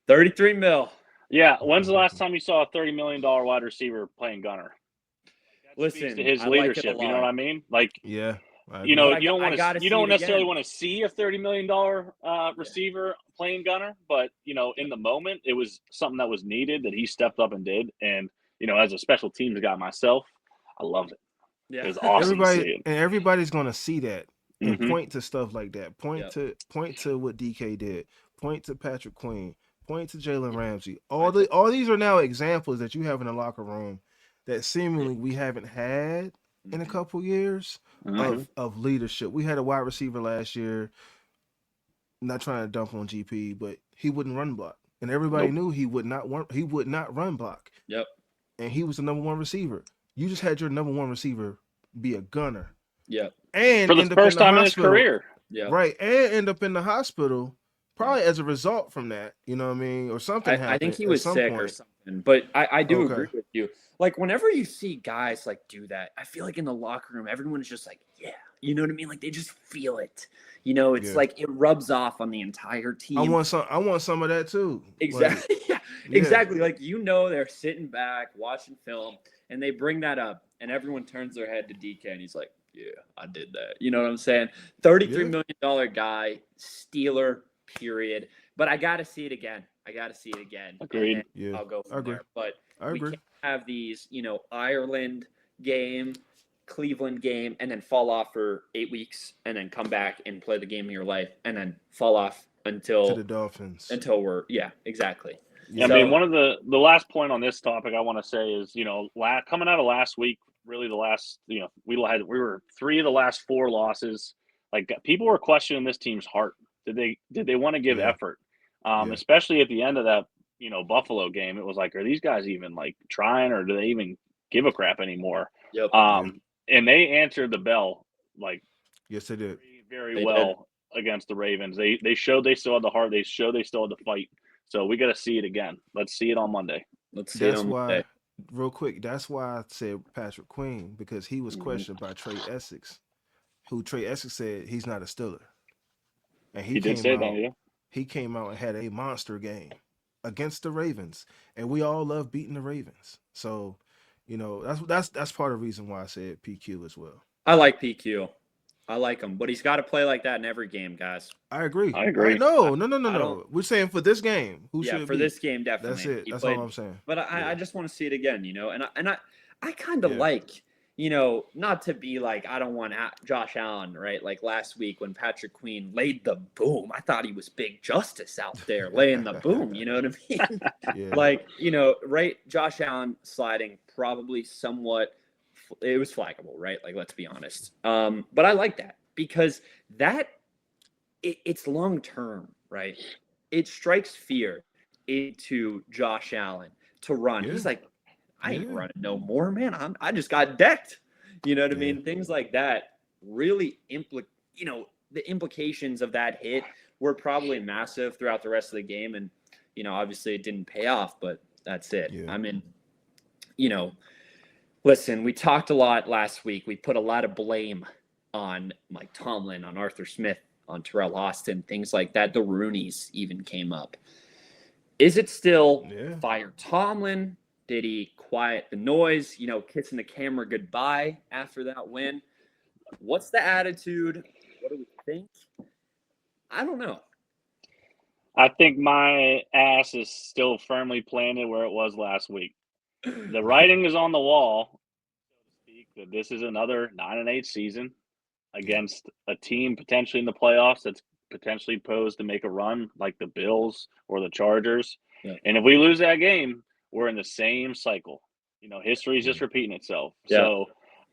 $33 million. Yeah. When's the last time you saw a $30 million wide receiver playing gunner? Listen, to his I like it leadership, a you know lot. what I mean? Like, Yeah. you know, But you don't I want gotta to. You see don't it necessarily again. want to see a $30 million receiver playing gunner, but you know, in the moment, it was something that was needed that he stepped up and did. And you know, as a special teams guy myself, I loved it. Yeah. It was awesome to see it. Everybody's gonna see that and Mhm. point to stuff like that. Point to what DK did. Point to Patrick Queen. Point to Jalen Ramsey. All these are now examples that you have in the locker room that seemingly we haven't had in a couple years of leadership. We had a wide receiver last year. Not trying to dump on GP, but he wouldn't run block, and everybody knew he would not run block. Yep. And he was the number one receiver. You just had your number one receiver be a gunner. Yep. And For the end up first in the time in his hospital. career. Yeah. Right. And end up in the hospital probably as a result from that. You know what I mean? Or something happened. I think he at was some sick point. or something. But I do Okay. agree with you. Like, whenever you see guys like do that, I feel like in the locker room, everyone's just like, yeah. You know what I mean? Like, they just feel it. You know, it's like it rubs off on the entire team. I want some of that too. Exactly. Like, Exactly. Like, you know, they're sitting back watching film and they bring that up and everyone turns their head to DK and he's like, yeah, I did that. You know what I'm saying? $33 million guy, Steeler, period. But I got to see it again. Agreed. Yeah. I'll go from there. But I we agree. can't have these, you know, Ireland game, Cleveland game, and then fall off for 8 weeks and then come back and play the game of your life and then fall off until to the Dolphins. Until we're exactly. Yeah, I mean, one of the last point on this topic I want to say is, you know, coming out of last week, really the last, you know, we were 3 of the last 4 losses. Like, people were questioning this team's heart. Did they want to give effort? Especially at the end of that, you know, Buffalo game, it was like, are these guys even like trying, or do they even give a crap anymore? Yep. And they answered the bell like, yes, they did very well against the Ravens. They showed they still had the heart. They showed they still had the fight. So we got to see it again. Let's see it on Monday. Let's see it on Monday. Real quick, that's why I said Patrick Queen, because he was questioned by Trey Essex, who Trey Essex said he's not a Steeler. And he did say that, yeah. He came out and had a monster game against the Ravens, and we all love beating the Ravens. So, you know, that's part of the reason why I said PQ as well. I like PQ. I like him, but he's got to play like that in every game, guys. I agree. No. We're saying for this game, this game, definitely. That's it. That's all I'm saying. But I just want to see it again, you know. And I kind of like, you know, not to be like, I don't want Josh Allen, right? Like last week when Patrick Queen laid the boom, I thought he was Big Justice out there laying the boom. You know what I mean? Like, you know, right? Josh Allen sliding probably somewhat. It was flaggable, right? Like, let's be honest. But I like that because it's long term, right? It strikes fear into Josh Allen to run. He's like, I ain't running no more, man. I just got decked. You know what I mean? Things like that really the implications of that hit were probably massive throughout the rest of the game. And, you know, obviously it didn't pay off, but that's it. I mean, you know, listen, we talked a lot last week. We put a lot of blame on Mike Tomlin, on Arthur Smith, on Terrell Austin, things like that. The Rooneys even came up. Is it still fire Tomlin? Did he quiet the noise, you know, kissing the camera goodbye after that win? What's the attitude? What do we think? I don't know. I think my ass is still firmly planted where it was last week. The writing is on the wall, so to speak, that this is another 9-8 season against a team potentially in the playoffs that's potentially posed to make a run like the Bills or the Chargers. Yeah. And if we lose that game, we're in the same cycle. History is just repeating itself. Yeah. So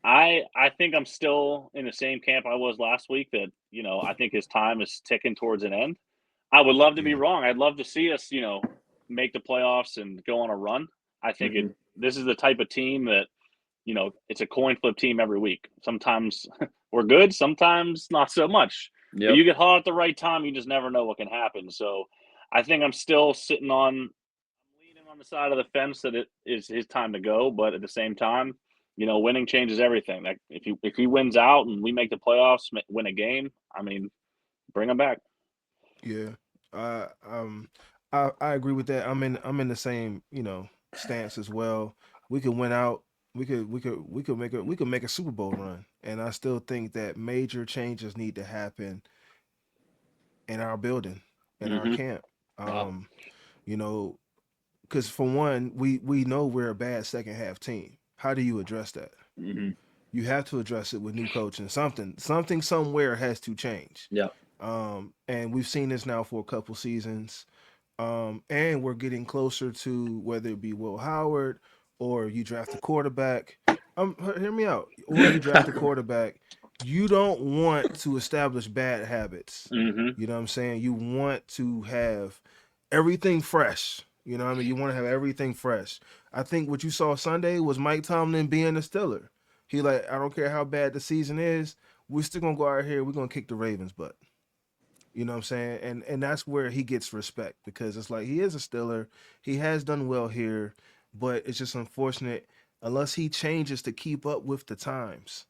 I think I'm still in the same camp I was last week that, I think his time is ticking towards an end. I would love to be wrong. I'd love to see us, make the playoffs and go on a run. I think this is the type of team that, it's a coin flip team every week. Sometimes we're good, sometimes not so much. Yep. But you get hot at the right time, you just never know what can happen. So I think I'm still leaning on the side of the fence that it is his time to go. But at the same time, winning changes everything. Like if he wins out and we make the playoffs, win a game, I mean, bring him back. Yeah. I agree with that. I'm in the same, stance as well. We could win out. We could make a Super Bowl run. And I still think that major changes need to happen in our building, in our camp. Because for one, we know we're a bad second half team. How do you address that? You have to address it with new coaching. Something somewhere has to change. Yeah. And we've seen this now for a couple seasons. And we're getting closer to whether it be Will Howard or you draft a quarterback. Hear me out. Or you draft a quarterback. You don't want to establish bad habits. You know what I'm saying? You want to have everything fresh. You know what I mean? You want to have everything fresh. I think what you saw Sunday was Mike Tomlin being a Steeler. He I don't care how bad the season is. We're still going to go out here. We're going to kick the Ravens' butt. You know what I'm saying? And that's where he gets respect because it's like he is a Steeler. He has done well here, but it's just unfortunate unless he changes to keep up with the times.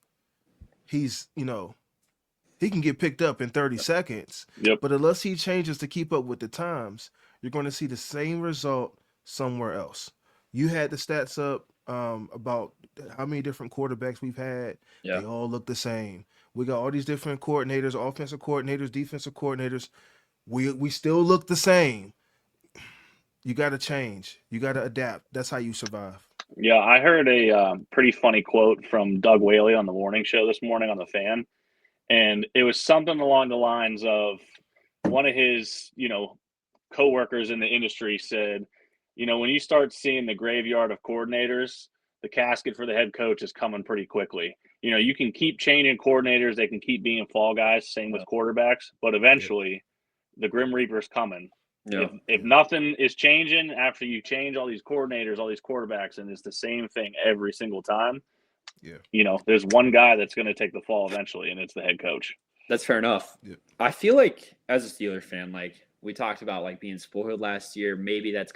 He's, he can get picked up in 30 seconds. Yep. But unless he changes to keep up with the times, you're going to see the same result somewhere else. You had the stats up about how many different quarterbacks we've had. Yeah. They all look the same. We got all these different coordinators, offensive coordinators, defensive coordinators. We still look the same. You got to change. You got to adapt. That's how you survive. Yeah, I heard a pretty funny quote from Doug Whaley on the morning show this morning on The Fan. And it was something along the lines of one of his, coworkers in the industry said, when you start seeing the graveyard of coordinators, the casket for the head coach is coming pretty quickly. You can keep changing coordinators. They can keep being fall guys. Same with quarterbacks. But eventually, the Grim Reaper's coming. Yeah. If nothing is changing after you change all these coordinators, all these quarterbacks, and it's the same thing every single time, there's one guy that's going to take the fall eventually, and it's the head coach. That's fair enough. Yeah. I feel like as a Steelers fan, we talked about being spoiled last year. Maybe that's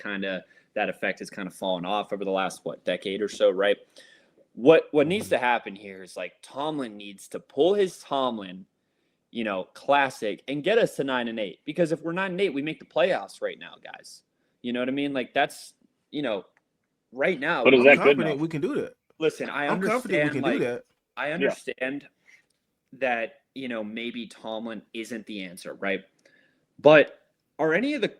that effect has kind of fallen off over the last decade or so, right? What needs to happen here is Tomlin needs to pull his Tomlin, classic and get us to 9-8. Because if we're 9-8, we make the playoffs right now, guys. You know what I mean? That's right now. But is that good enough? We can do that. Listen, I'm confident we can do that. I understand that maybe Tomlin isn't the answer, right? But are any of the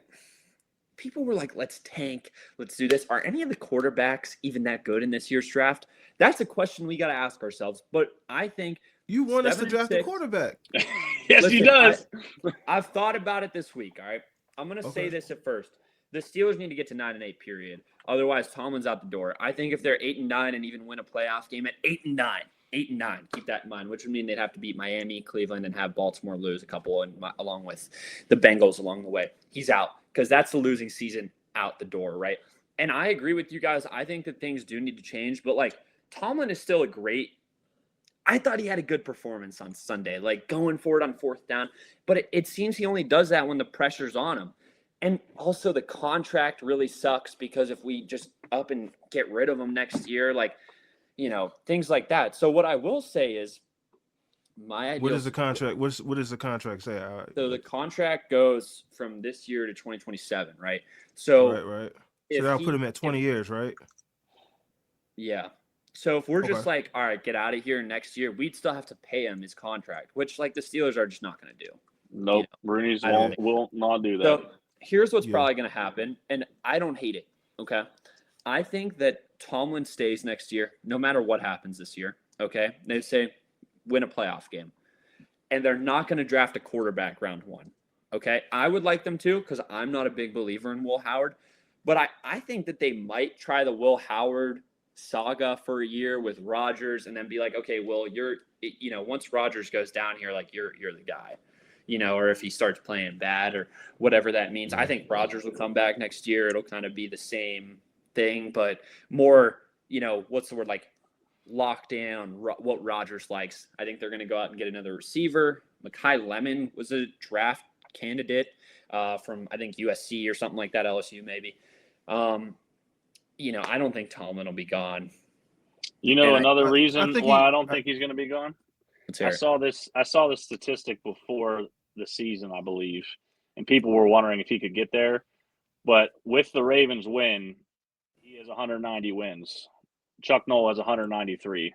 people were like, let's tank, let's do this. Are any of the quarterbacks even that good in this year's draft? That's a question we got to ask ourselves. But I think you want us to draft a quarterback. Yes, listen, he does. I've thought about it this week. All right. I'm going to say this at first. The Steelers need to get to 9-8, period. Otherwise, Tomlin's out the door. I think if they're 8-9 and even win a playoff game at 8-9, keep that in mind, which would mean they'd have to beat Miami, Cleveland, and have Baltimore lose a couple along with the Bengals along the way. He's out because that's the losing season out the door, right? And I agree with you guys. I think that things do need to change, but Tomlin is still I thought he had a good performance on Sunday, going for it on fourth down, but it seems he only does that when the pressure's on him. And also the contract really sucks because if we just up and get rid of him next year, things like that. So what I will say is my idea. What is the contract? What does the contract say? So the contract goes from this year to 2027, right? So right. So that'll put him at 20 years, right? Yeah. So if we're just all right, get out of here next year, we'd still have to pay him his contract, which the Steelers are just not going to do. Nope. Rooney's will not do that. So here's what's probably going to happen, and I don't hate it, okay? I think that Tomlin stays next year, no matter what happens this year, okay? They say win a playoff game, and they're not going to draft a quarterback round one, okay? I would like them to because I'm not a big believer in Will Howard, But I think that they might try the Will Howard saga for a year with Rodgers and then be like, okay, Will, once Rodgers goes down here, like you're the guy, or if he starts playing bad or whatever that means. I think Rodgers will come back next year. It'll kind of be the same thing, but more, what's the word, like locked in on what Rodgers likes. I think they're going to go out and get another receiver. Mekhi Lemon was a draft candidate from, I think, USC or something like that, LSU maybe. I don't think Tomlin will be gone. Another reason why I don't think he's going to be gone? I saw this statistic before the season, I believe, and people were wondering if he could get there. But with the Ravens win, he has 190 wins. Chuck Noll has 193.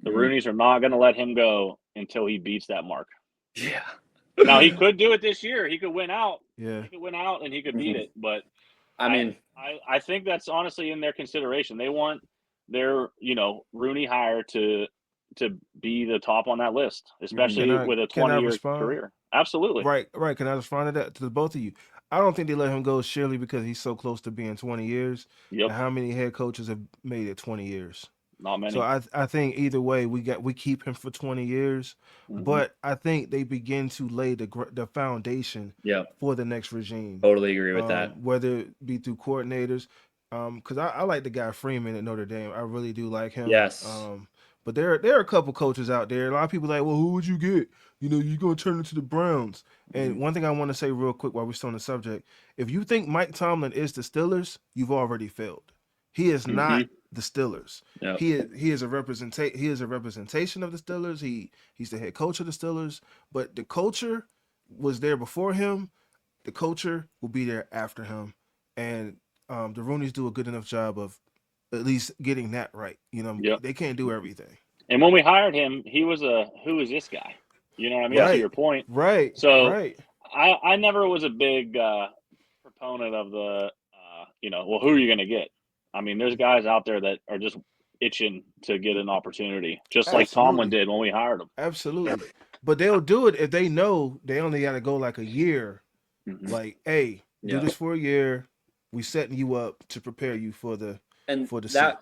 The Rooneys are not going to let him go until he beats that mark. Yeah. Now, he could do it this year. He could win out. Yeah. He could win out and he could beat it. But I think that's honestly in their consideration. They want their, Rooney hire to be the top on that list, especially with a 20-year career. Absolutely. Right. Can I respond to that to both of you? I don't think they let him go surely because he's so close to being 20 years. Yep. And how many head coaches have made it 20 years? Not many. So I think either way we keep him for 20 years, but I think they begin to lay the foundation for the next regime. Totally agree with that. Whether it be through coordinators, because I like the guy Freeman at Notre Dame. I really do like him. Yes. But there are a couple coaches out there. A lot of people are like, well, who would you get? You're going to turn into the Browns. And one thing I want to say real quick while we're still on the subject, if you think Mike Tomlin is the Steelers, you've already failed. He is not the Steelers. Yep. He is a representation of the Steelers. He's the head coach of the Steelers. But the culture was there before him. The culture will be there after him. And the Rooneys do a good enough job of at least getting that right. They can't do everything. And when we hired him, he was who is this guy? You know what I mean? Right. To your point. Right. So I never was a big proponent of the, well, who are you going to get? I mean, there's guys out there that are just itching to get an opportunity, just like Tomlin did when we hired him. Absolutely. But they'll do it if they know they only got to go like a year. Like, hey, do this for a year. We setting you up to prepare you for the seat.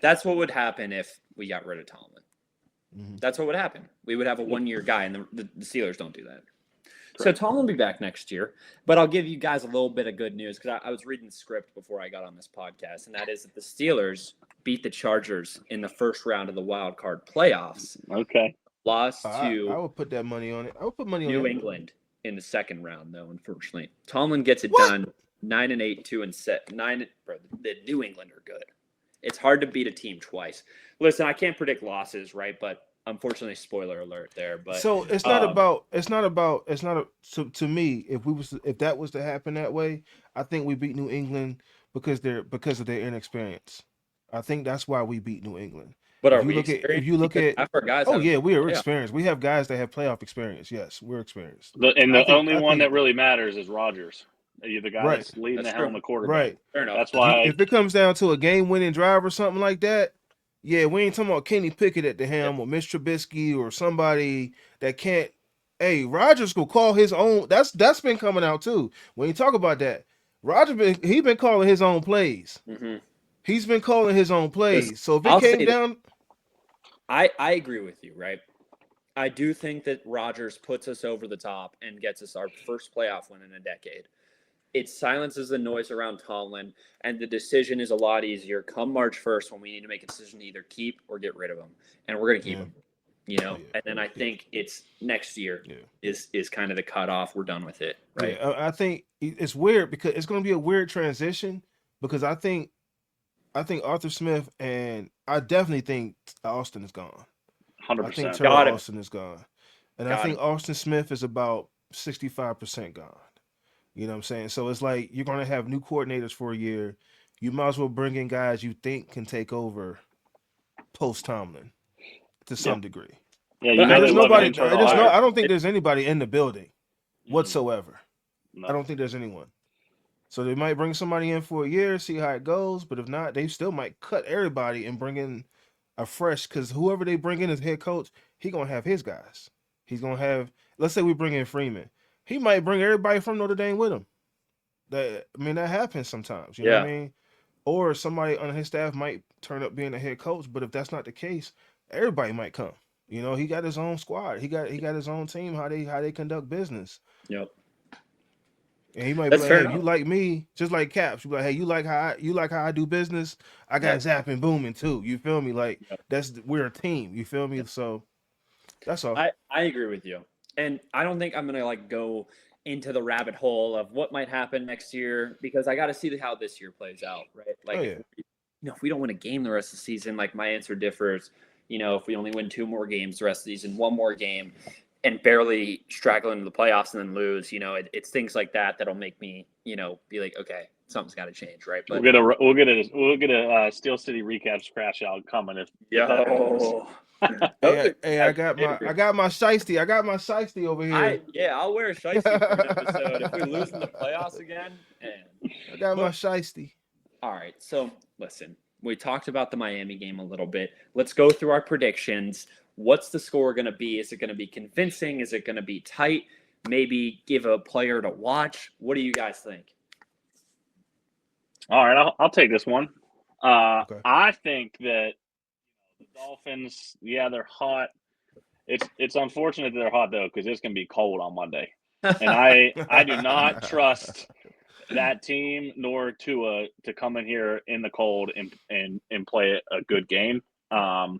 That's what would happen if we got rid of Tomlin. That's what would happen. We would have a 1-year guy, and the Steelers don't do that. Correct. So Tomlin will be back next year, but I'll give you guys a little bit of good news because I was reading the script before I got on this podcast, and that is that the Steelers beat the Chargers in the first round of the wild card playoffs. Okay. Lost to I would put that money on it. I would put money on New England in the second round, though. Unfortunately, Tomlin gets it done. 9-8, 2-9. Bro, the New England are good. It's hard to beat a team twice. Listen, I can't predict losses, right? But unfortunately, spoiler alert there. But so to me, if that was to happen that way, I think we beat New England because of their inexperience. I think that's why we beat New England. But if you look at guys, we are experienced. We have guys that have playoff experience. Yes, we're experienced. The only one that really matters is Rodgers. You're the guy that's leading the helm of quarterback. Right. Fair enough. That's why if it comes down to a game-winning drive or something like that, yeah, we ain't talking about Kenny Pickett at the helm or Mitch Trubisky or somebody that can't. Hey, Rodgers will call his own. That's been coming out too. When you talk about that, Rodgers he been calling his own plays. He's been calling his own plays. So if it came down, I agree with you, right? I do think that Rodgers puts us over the top and gets us our first playoff win in a decade. It silences the noise around Tomlin, and the decision is a lot easier come March 1st when we need to make a decision to either keep or get rid of him. And we're going to keep him, And then I think it's next year is kind of the cutoff. We're done with it, right? Yeah, I think it's weird because it's going to be a weird transition because I think Arthur Smith and I definitely think Austin is gone. 100%. I think Terrell Austin is gone. And I think Austin Smith is about 65% gone. You know what I'm saying? So it's like you're going to have new coordinators for a year. You might as well bring in guys you think can take over post Tomlin to some degree. Yeah, there's nobody. I don't think there's anybody in the building whatsoever. No. I don't think there's anyone. So they might bring somebody in for a year, see how it goes. But if not, they still might cut everybody and bring in a fresh. Because whoever they bring in as head coach, he gonna have his guys. He's gonna have. Let's say we bring in Freeman. He might bring everybody from Notre Dame with him. That happens sometimes. You know what I mean? Or somebody on his staff might turn up being a head coach, but if that's not the case, everybody might come. You know, he got his own squad. He got his own team. How they conduct business. Yep. And he might That's be fair like, "Hey, enough. you like me?" Just like Caps. You be like, "Hey, you like how I do business? I got Zap and Boomin too." You feel me? Like Yep. we're a team. You feel me? Yep. So that's all. I agree with you. And I don't think I'm gonna like go into the rabbit hole of what might happen next year because I gotta see how this year plays out, right? Oh Like yeah. if we don't win a game the rest of the season, like my answer differs. If we only win 2 more games the rest of the season, 1 more game, and barely straggle into the playoffs and then lose, it's things like that that'll make me, be like, okay, something's got to change, right? But we'll get a Steel City recaps crash out coming if that happens. Hey, I got my shiesty. I got my shiesty over here. I'll wear a shiesty for an episode if we lose in the playoffs again. I got my shiesty. All right, so listen, we talked about the Miami game a little bit. Let's go through our predictions. What's the score going to be? Is it going to be convincing? Is it going to be tight? Maybe give a player to watch. What do you guys think? All right, I'll take this one. Okay. I think that the Dolphins, they're hot. It's unfortunate that they're hot though, because it's going to be cold on Monday, and I do not trust that team nor Tua to come in here in the cold and play a good game. The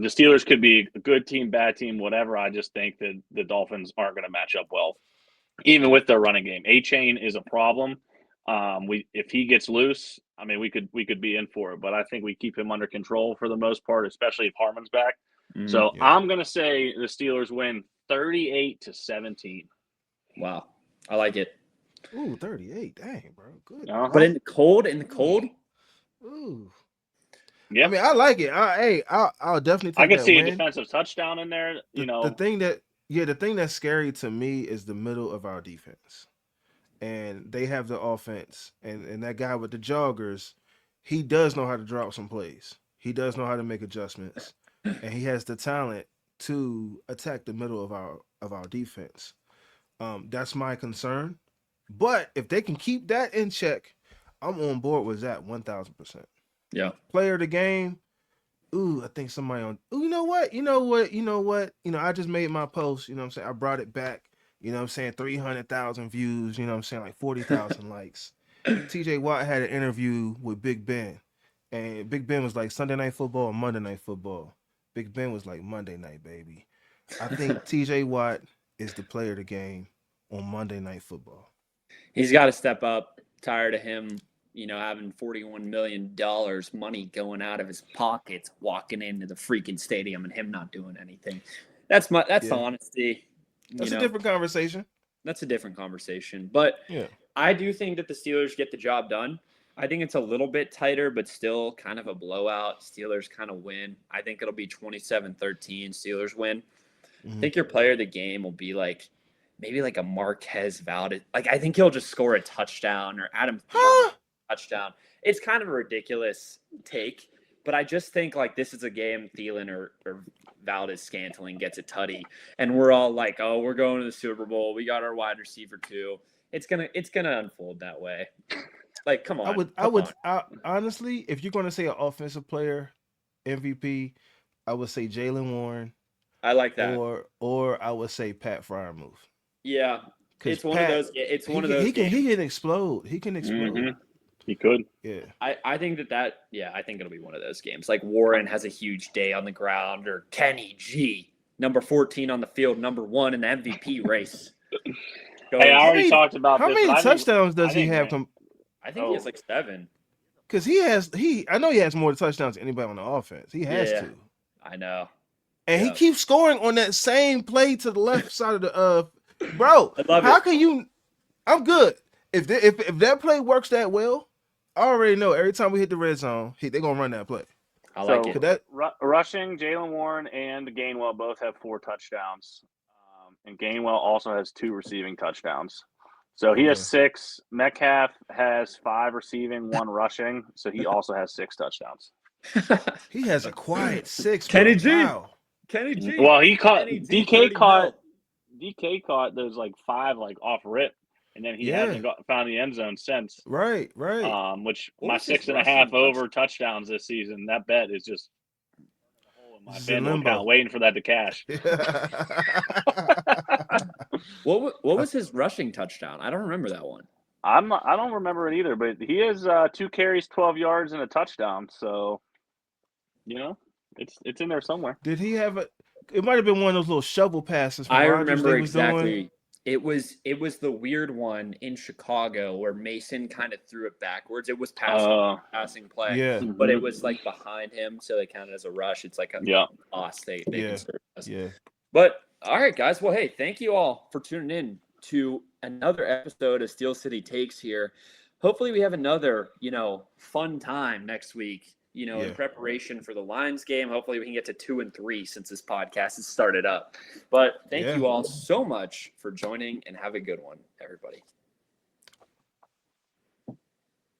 Steelers could be a good team, bad team, whatever. I just think that the Dolphins aren't going to match up well, even with their running game. A-Chain is a problem. If he gets loose, we could be in for it, but I think we keep him under control for the most part, especially if Harmon's back. So I'm going to say the Steelers win 38-17. Wow. I like it. Ooh, 38. Dang, bro. Good. But in the cold? Ooh. Yeah. I like it. I'll definitely take I can that see win. a defensive touchdown in there. The thing that's scary to me is the middle of our defense. And they have the offense. And that guy with the joggers, he does know how to drop some plays. He does know how to make adjustments. And he has the talent to attack the middle of our defense. That's my concern. But if they can keep that in check, I'm on board with that 1,000%. Yeah. Player of the game. Ooh, I think somebody on. Ooh, you know what? I just made my post. You know what I'm saying? I brought it back. You know what I'm saying? 300,000 views. You know what I'm saying? Like 40,000 likes. TJ Watt had an interview with Big Ben. And Big Ben was like Sunday Night Football or Monday Night Football. Big Ben was like Monday night, baby. I think TJ Watt is the player of the game on Monday Night Football. He's got to step up. Tired of him, having $41 million money going out of his pockets, walking into the freaking stadium and him not doing anything. That's the honesty. That's a different conversation. That's a different conversation. But I do think that the Steelers get the job done. I think it's a little bit tighter, but still kind of a blowout. Steelers kind of win. I think it'll be 27-13. Steelers win. Mm-hmm. I think your player of the game will be maybe like a Marquez Valdez. I think he'll just score a touchdown or Adam Thielen touchdown. It's kind of a ridiculous take, but I just think this is a game Thielen or Valdez Scantling gets a tutty, and we're all like, oh, we're going to the Super Bowl. We got our wide receiver too. It's gonna unfold that way. Come on. I honestly, if you're gonna say an offensive player MVP, I would say Jaylen Warren. I like that. Or I would say Pat Freiermuth. Yeah, it's one of those. It's one of those. He can explode. He can explode. Mm-hmm. He could. Yeah. I think that. Yeah, I think it'll be one of those games. Warren has a huge day on the ground, or Kenny G, number 14 on the field, number 1 in the MVP race. Hey, I already talked about how this. many touchdowns does he have? I think he has 7. Because I know he has more touchdowns than anybody on the offense. He has to. I know. And he keeps scoring on that same play to the left side of the bro. How can you? I'm good. If that play works that well, I already know every time we hit the red zone, they're gonna run that play. I like it. Rushing, Jaylen Warren and Gainwell both have 4 touchdowns, and Gainwell also has 2 receiving touchdowns. So he has 6. Metcalf has 5 receiving, 1 rushing. So he also has 6 touchdowns. He has a quiet 6. Kenny G. Wow. Kenny G. Well, he caught DK caught those 5 off rip, and then he hasn't found the end zone since. Right. Which What my was his 6.5 rushing over touchdowns this season, that bet is just in my It's in FanDuel limbo. account waiting for that to cash. What was his rushing touchdown? I don't remember that one. I don't remember it either, but he has 2 carries, 12 yards, and a touchdown. So, it's in there somewhere. Did he have a? It might have been one of those little shovel passes. From I Rodgers remember they was exactly. Doing. It was the weird one in Chicago where Mason kind of threw it backwards. It was passing play, Yeah. but it was like behind him, so they counted as a rush. It's like a toss. They consider it as. Yeah. But all right, guys. Well, hey, thank you all for tuning in to another episode of Steel City Takes here. Hopefully we have another, fun time next week, in preparation for the Lions game. Hopefully we can get to 2-3 since this podcast has started up. But thank you all so much for joining, and have a good one, everybody.